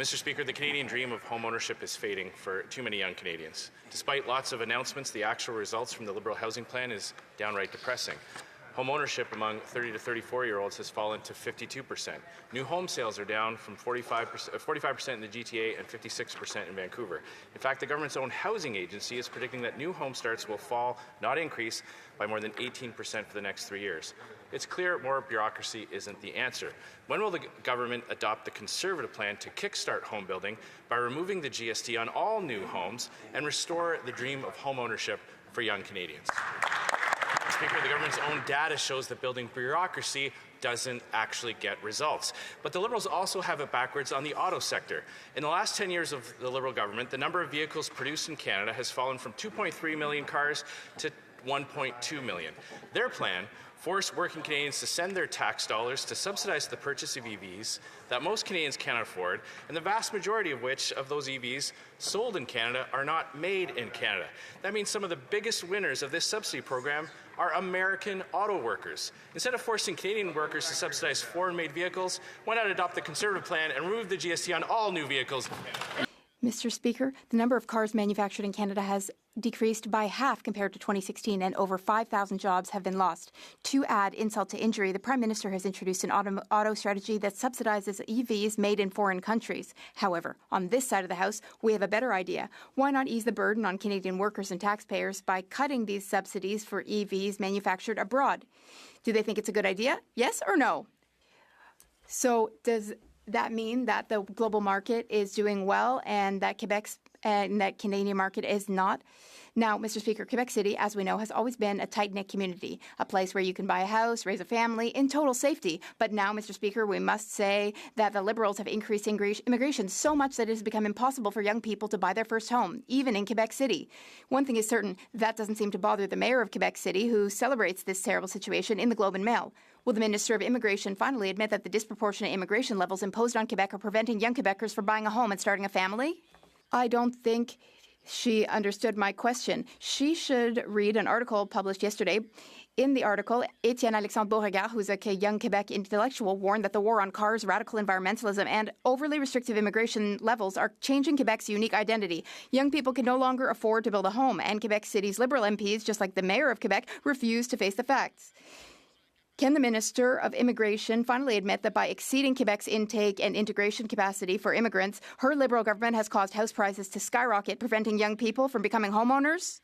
Mr. Speaker, the Canadian dream of home ownership is fading for too many young Canadians. Despite lots of announcements, the actual results from the Liberal housing plan is downright depressing. Home ownership among 30 to 34-year-olds has fallen to 52%. New home sales are down from 45% in the GTA and 56% in Vancouver. In fact, the government's own housing agency is predicting that new home starts will fall, not increase, by more than 18% for the next 3 years. It's clear more bureaucracy isn't the answer. When will the government adopt the Conservative plan to kickstart home building by removing the GST on all new homes and restore the dream of home ownership for young Canadians? Speaker, the government's own data shows that building bureaucracy doesn't actually get results. But the Liberals also have it backwards on the auto sector. In the last 10 years of the Liberal government, the number of vehicles produced in Canada has fallen from 2.3 million cars to 1.2 million. Their plan forced working Canadians to send their tax dollars to subsidize the purchase of EVs that most Canadians cannot afford, and the vast majority of which of those EVs sold in Canada are not made in Canada. That means some of the biggest winners of this subsidy program are American auto workers. Instead of forcing Canadian workers to subsidize foreign-made vehicles, why not adopt the Conservative plan and remove the GST on all new vehicles? Mr. Speaker, the number of cars manufactured in Canada has decreased by half compared to 2016, and over 5,000 jobs have been lost. To add insult to injury, the Prime Minister has introduced an auto strategy that subsidizes EVs made in foreign countries. However, on this side of the House, we have a better idea. Why not ease the burden on Canadian workers and taxpayers by cutting these subsidies for EVs manufactured abroad? Do they think it's a good idea? Yes or no? So does that mean that the global market is doing well and that Canadian market is not? Now, Mr. Speaker, Quebec City, as we know, has always been a tight-knit community, a place where you can buy a house, raise a family in total safety. But now, Mr. Speaker, we must say that the Liberals have increased immigration so much that it has become impossible for young people to buy their first home, even in Quebec City. One thing is certain, that doesn't seem to bother the mayor of Quebec City, who celebrates this terrible situation in the Globe and Mail. Will the Minister of Immigration finally admit that the disproportionate immigration levels imposed on Quebec are preventing young Quebecers from buying a home and starting a family? I don't think she understood my question. She should read an article published yesterday. In the article, Étienne Alexandre Beauregard, who's a young Quebec intellectual, warned that the war on cars, radical environmentalism, and overly restrictive immigration levels are changing Quebec's unique identity. Young people can no longer afford to build a home, and Quebec City's Liberal MPs, just like the mayor of Quebec, refuse to face the facts. Can the Minister of Immigration finally admit that by exceeding Quebec's intake and integration capacity for immigrants, her Liberal government has caused house prices to skyrocket, preventing young people from becoming homeowners?